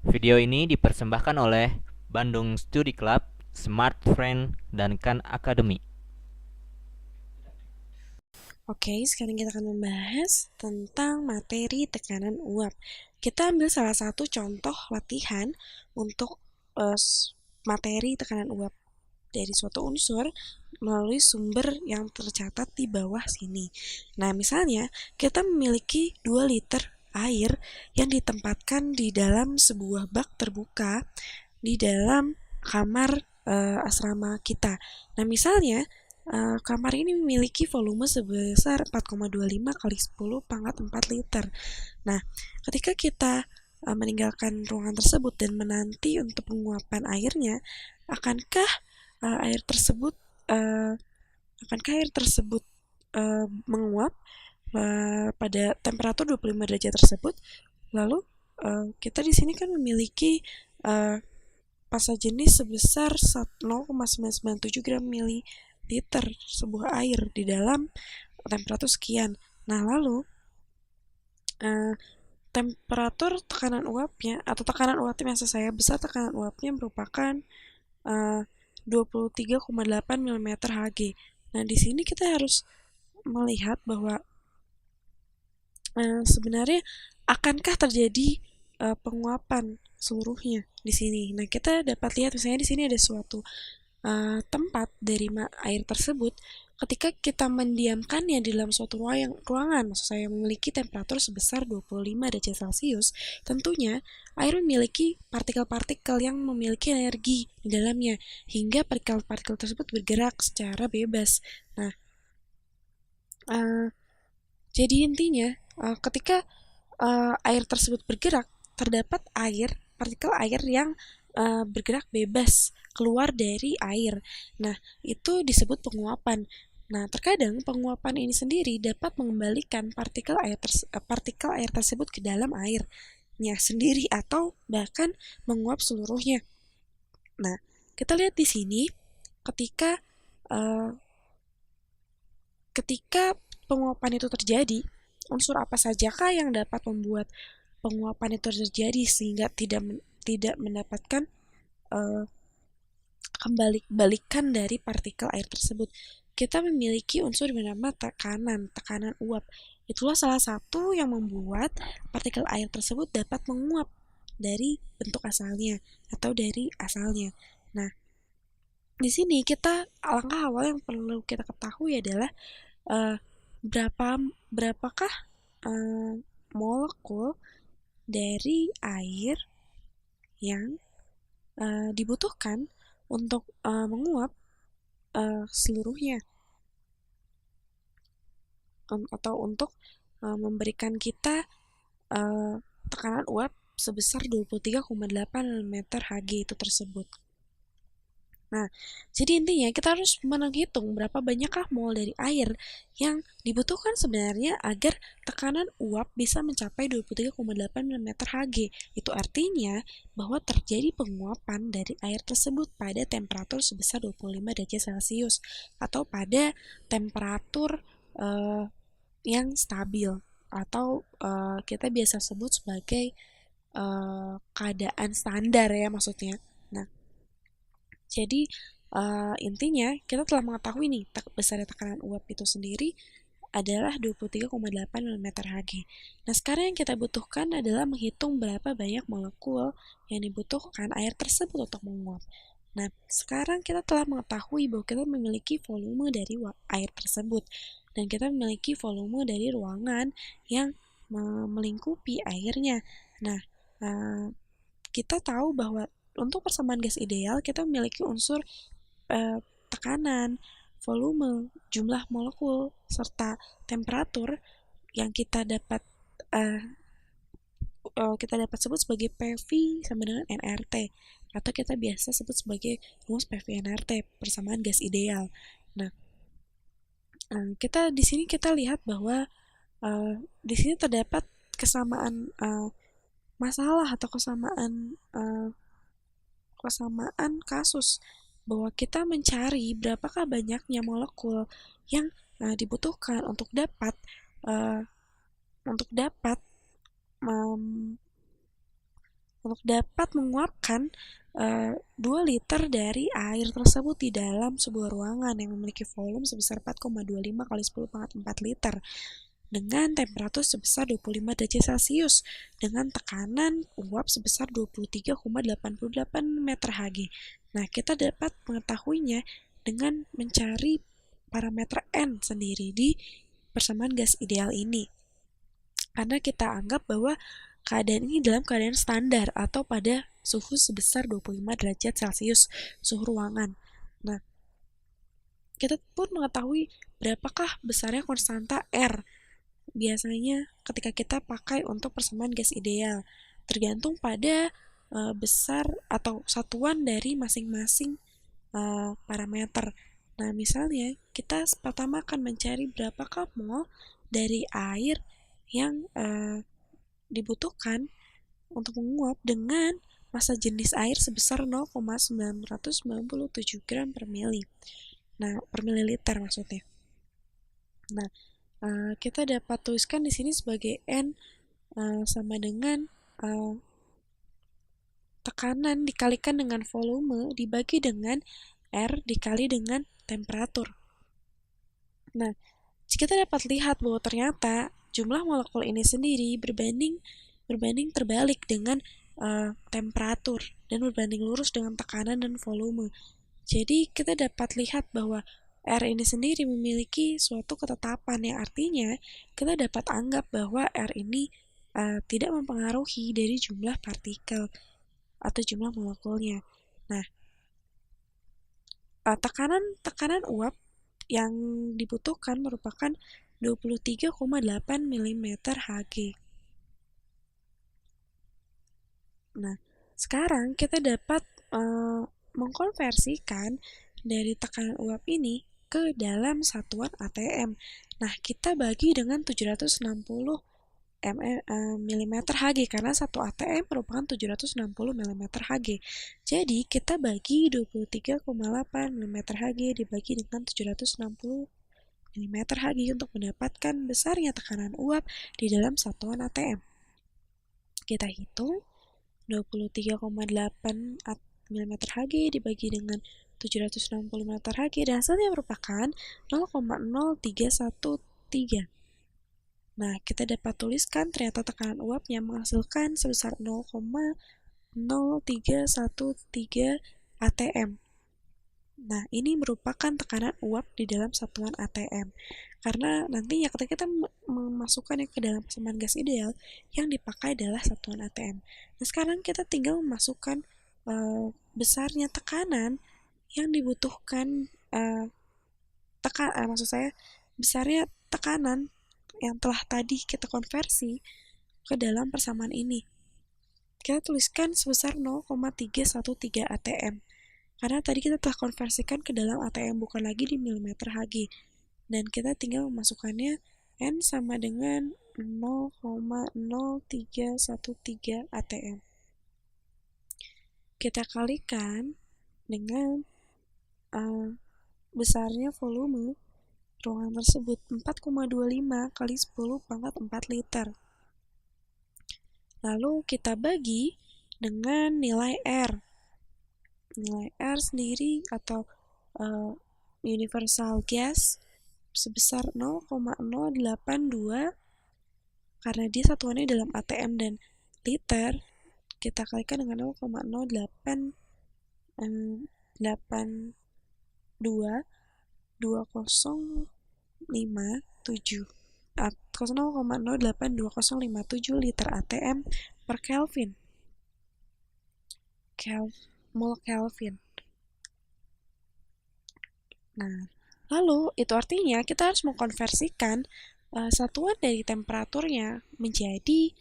Video ini dipersembahkan oleh Bandung Study Club, Smart Friend, dan Khan Academy. Oke, sekarang kita akan membahas tentang materi tekanan uap. Kita ambil salah satu contoh latihan untuk materi tekanan uap dari suatu unsur melalui sumber yang tercatat di bawah sini. Nah, misalnya kita memiliki 2 liter air yang ditempatkan di dalam sebuah bak terbuka di dalam kamar asrama kita. Nah, misalnya kamar ini memiliki volume sebesar 4,25 kali 10 pangkat 4 liter. Nah, ketika kita meninggalkan ruangan tersebut dan menanti untuk penguapan airnya, akankah air tersebut uh, menguap pada temperatur 25 derajat tersebut? Lalu kita di sini kan memiliki uh, pasta jenis sebesar 0,997 gram mililiter sebuah air di dalam temperatur sekian. Nah, lalu temperatur tekanan uapnya atau tekanan uapnya maksud saya besar tekanan uapnya merupakan 23,8 mm Hg. Nah, di sini kita harus melihat bahwa sebenarnya akankah terjadi penguapan seluruhnya di sini. Nah, kita dapat lihat misalnya di sini ada suatu tempat dari air tersebut, ketika kita mendiamkannya di dalam suatu ruangan, maksud saya memiliki temperatur sebesar 25 derajat Celcius, tentunya air memiliki partikel-partikel yang memiliki energi di dalamnya, hingga partikel-partikel tersebut bergerak secara bebas. Nah, jadi intinya, ketika air tersebut bergerak, terdapat partikel air yang bergerak bebas keluar dari air. Nah, itu disebut penguapan. Nah, terkadang penguapan ini sendiri dapat mengembalikan partikel air tersebut ke dalam airnya sendiri atau bahkan menguap seluruhnya. Nah, kita lihat di sini ketika uh, ketika penguapan itu terjadi, unsur apa sajakah yang dapat membuat penguapan itu terjadi sehingga tidak mendapatkan uh, kembali-balikan dari partikel air tersebut? Kita memiliki unsur bernama tekanan uap. Itulah salah satu yang membuat partikel air tersebut dapat menguap dari bentuk asalnya atau dari asalnya. Nah, di sini langkah awal yang perlu kita ketahui adalah uh, berapakah uh, molekul dari air yang dibutuhkan untuk menguap seluruhnya atau untuk memberikan kita tekanan uap sebesar 23,8 mm Hg itu tersebut. Nah, jadi intinya kita harus menghitung berapa banyakkah mol dari air yang dibutuhkan sebenarnya agar tekanan uap bisa mencapai 23,8 mm Hg. Itu artinya bahwa terjadi penguapan dari air tersebut pada temperatur sebesar 25 derajat Celcius atau pada temperatur yang stabil atau kita biasa sebut sebagai keadaan standar ya maksudnya. Nah, jadi intinya kita telah mengetahui nih besarnya tekanan uap itu sendiri adalah 23,8 mm Hg. Nah, sekarang yang kita butuhkan adalah menghitung berapa banyak molekul yang dibutuhkan air tersebut untuk menguap. Nah, sekarang kita telah mengetahui bahwa kita memiliki volume dari air tersebut dan kita memiliki volume dari ruangan yang melingkupi airnya. Nah, kita tahu bahwa untuk persamaan gas ideal kita memiliki unsur tekanan, volume, jumlah molekul, serta temperatur yang kita dapat sebut sebagai PV sama dengan nRT atau kita biasa sebut sebagai rumus PV nRT, persamaan gas ideal. Nah, di sini kita lihat bahwa di sini terdapat kesamaan masalah atau kesamaan kasus bahwa kita mencari berapakah banyaknya molekul yang dibutuhkan uh, untuk dapat untuk dapat menguapkan 2 liter dari air tersebut di dalam sebuah ruangan yang memiliki volume sebesar 4,25 kali 10 pangkat 4 liter dengan temperatur sebesar 25 derajat Celcius dengan tekanan uap sebesar 23,88 meter Hg. Nah, kita dapat mengetahuinya dengan mencari parameter N sendiri di persamaan gas ideal ini. Karena kita anggap bahwa keadaan ini dalam keadaan standar atau pada suhu sebesar 25 derajat Celcius, suhu ruangan. Nah, kita pun mengetahui berapakah besarnya konstanta R biasanya ketika kita pakai untuk persamaan gas ideal, tergantung pada besar atau satuan dari masing-masing parameter. Nah, misalnya kita pertama akan mencari berapakah mol dari air yang dibutuhkan untuk menguap dengan massa jenis air sebesar 0,997 gram per mili. Nah, per mililiter maksudnya. Nah, kita dapat tuliskan di sini sebagai N sama dengan tekanan dikalikan dengan volume dibagi dengan R dikali dengan temperatur. Nah, kita dapat lihat bahwa ternyata jumlah molekul ini sendiri berbanding terbalik dengan temperatur dan berbanding lurus dengan tekanan dan volume. Jadi kita dapat lihat bahwa R ini sendiri memiliki suatu ketetapan yang artinya kita dapat anggap bahwa R ini tidak mempengaruhi dari jumlah partikel atau jumlah molekulnya. Nah, tekanan uap yang dibutuhkan merupakan 23,8 mm Hg. Nah, sekarang kita dapat mengkonversikan dari tekanan uap ini ke dalam satuan ATM. Nah, kita bagi dengan 760 mm Hg karena satu ATM merupakan 760 mm Hg. Jadi, kita bagi 23,8 mm Hg dibagi dengan 760 mm Hg untuk mendapatkan besarnya tekanan uap di dalam satuan ATM. Kita hitung 23,8 mm Hg dibagi dengan 760 mm Hg dan hasilnya merupakan 0,0313. Nah, kita dapat tuliskan ternyata tekanan uapnya menghasilkan sebesar 0,0313 atm. Nah, ini merupakan tekanan uap di dalam satuan atm. Karena nantinya ketika kita memasukkannya ke dalam persamaan gas ideal, yang dipakai adalah satuan atm. Nah, sekarang kita tinggal memasukkan besarnya tekanan yang dibutuhkan, maksud saya besarnya tekanan yang telah tadi kita konversi ke dalam persamaan ini. Kita tuliskan sebesar 0,313 atm. Karena tadi kita telah konversikan ke dalam atm bukan lagi di milimeter Hg. Dan kita tinggal memasukkannya N sama dengan 0,0313 atm. Kita kalikan dengan besarnya volume ruangan tersebut 4,25 kali 10 pangkat 4 liter. Lalu kita bagi dengan nilai R. Nilai R sendiri atau universal gas sebesar 0,082 karena dia satuannya dalam atm dan liter, kita kalikan dengan 0,08257 liter atm per Kelvin. Mol Kelvin. Nah, lalu itu artinya kita harus mengkonversikan satuan dari temperaturnya menjadi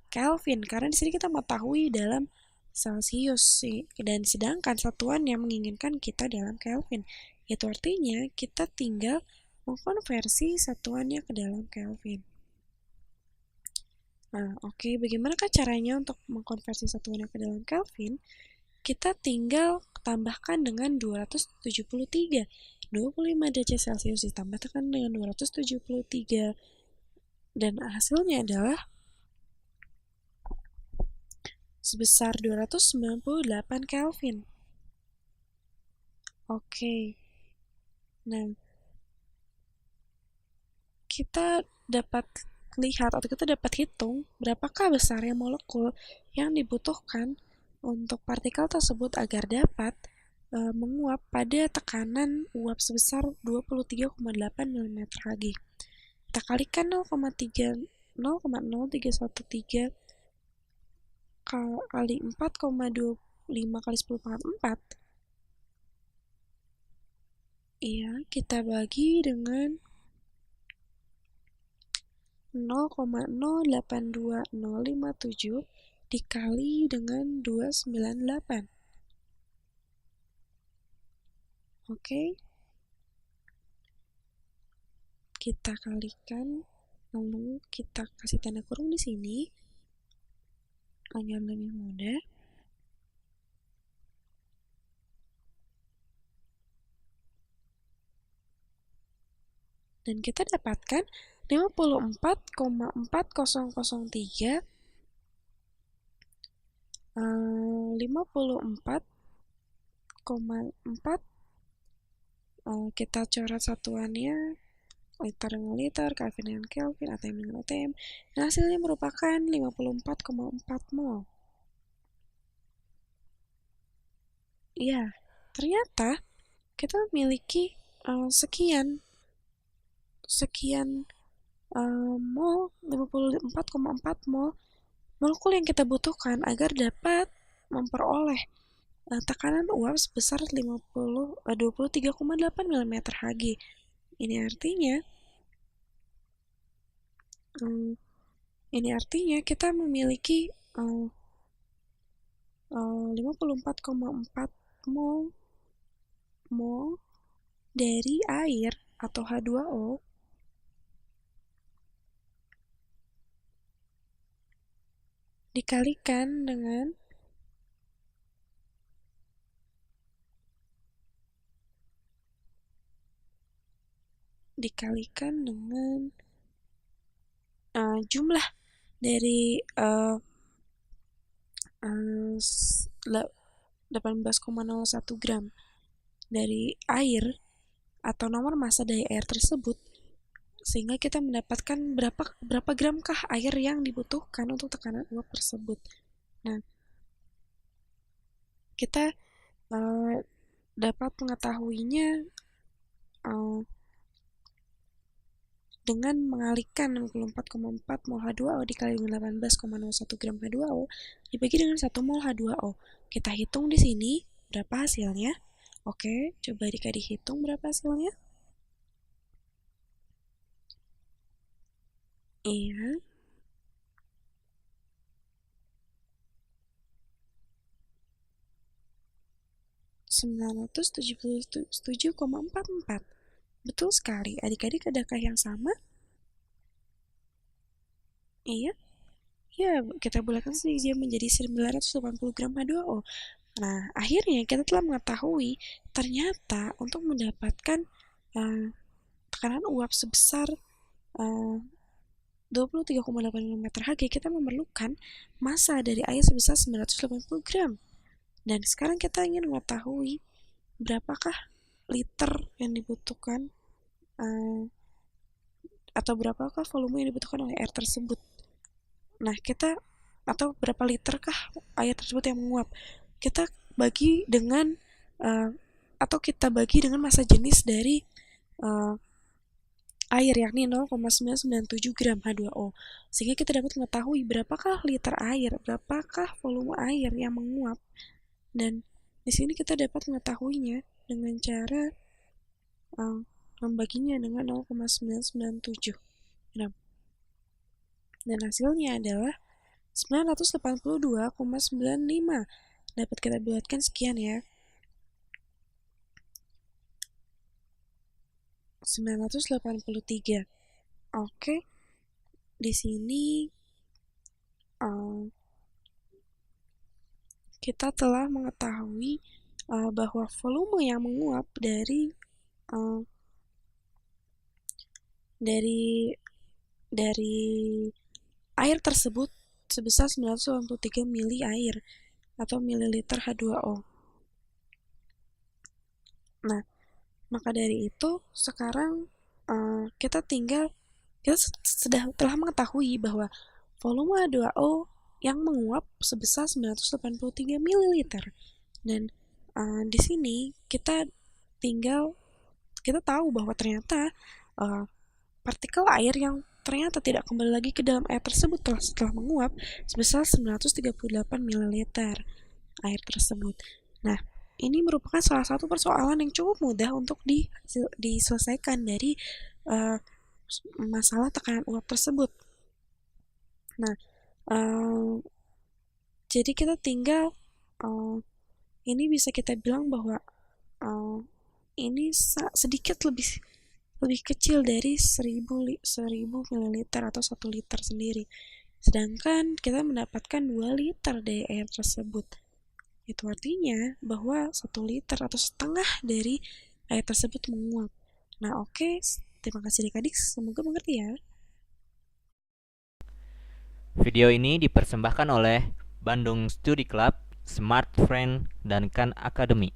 Kelvin karena di sini kita mengetahui dalam Celsius dan sedangkan satuan yang menginginkan kita dalam Kelvin. Itu artinya kita tinggal mengkonversi satuannya ke dalam Kelvin. Nah, oke, bagaimanakah caranya untuk mengkonversi satuannya ke dalam Kelvin? Kita tinggal tambahkan dengan 273. 25 derajat Celcius ditambahkan dengan 273 dan hasilnya adalah sebesar 298 Kelvin. Oke. Nah, kita dapat lihat atau kita dapat hitung berapakah besarnya molekul yang dibutuhkan untuk partikel tersebut agar dapat menguap pada tekanan uap sebesar 23,8 mm Hg. Kita kalikan 0,0313 kali 4,25 kali 10 pangkat 4. Iya, kita bagi dengan 0,082057 dikali dengan 298. Oke. Kita kalikan, lalu kita kasih tanda kurung di sini agar lebih mudah. Dan kita dapatkan 54,4003 54,4 kita coret satuannya liter dengan liter, Kelvin dengan Kelvin, ATM dengan ATM, dan hasilnya merupakan 54,4 mol. Ya, ternyata kita memiliki sekian mol, 54,4 mol molekul yang kita butuhkan agar dapat memperoleh tekanan uap sebesar 23,8 mm Hg. Ini artinya kita memiliki 54,4 mol dari air atau H2O dikalikan dengan jumlah dari 18,01 gram dari air atau nomor massa dari air tersebut, sehingga kita mendapatkan berapa gramkah air yang dibutuhkan untuk tekanan uap tersebut. Nah, kita dapat mengetahuinya dengan mengalihkan 64,4 mol H2O dikali dengan 18,01 gram H2O dibagi dengan 1 mol H2O. Kita hitung di sini berapa hasilnya. Oke, coba dihitung berapa hasilnya. Iya. (977,44). Betul sekali. Adik-adik, adakah yang sama? Iya. Ya, kita bulatkan saja menjadi 980 gram H2O. Nah, akhirnya kita telah mengetahui ternyata untuk mendapatkan tekanan uap sebesar 23,8 mm Hg kita memerlukan massa dari air sebesar 980 gram. Dan sekarang kita ingin mengetahui berapakah liter yang dibutuhkan atau berapakah volume yang dibutuhkan oleh air tersebut. Nah, atau berapa literkah air tersebut yang menguap. Kita bagi dengan massa jenis dari air, yakni 0,997 gram H2O, sehingga kita dapat mengetahui berapakah liter air, berapakah volume air yang menguap. Dan di sini kita dapat mengetahuinya dengan cara membaginya dengan 0,997 gram. Dan hasilnya adalah 982,95. Dapat kita bulatkan sekian ya. 983. Oke. Di sini kita telah mengetahui bahwa volume yang menguap dari air tersebut sebesar 983 mili air atau mililiter H2O. Nah, maka dari itu sekarang kita telah mengetahui bahwa volume H2O yang menguap sebesar 983 ml. Dan di sini kita tahu bahwa ternyata partikel air yang ternyata tidak kembali lagi ke dalam air tersebut setelah menguap sebesar 938 ml air tersebut. Nah, ini merupakan salah satu persoalan yang cukup mudah untuk diselesaikan dari masalah tekanan uap tersebut. Nah, jadi kita tinggal ini bisa kita bilang bahwa ini sedikit lebih kecil dari 1000 ml atau 1 liter sendiri. Sedangkan kita mendapatkan 2 liter dari air tersebut. Itu artinya bahwa 1 liter atau setengah dari air tersebut menguap. Nah, oke. Terima kasih adik-adik, semoga mengerti ya. Video ini dipersembahkan oleh Bandung Studi Club, Smart Friend, dan Khan Academy.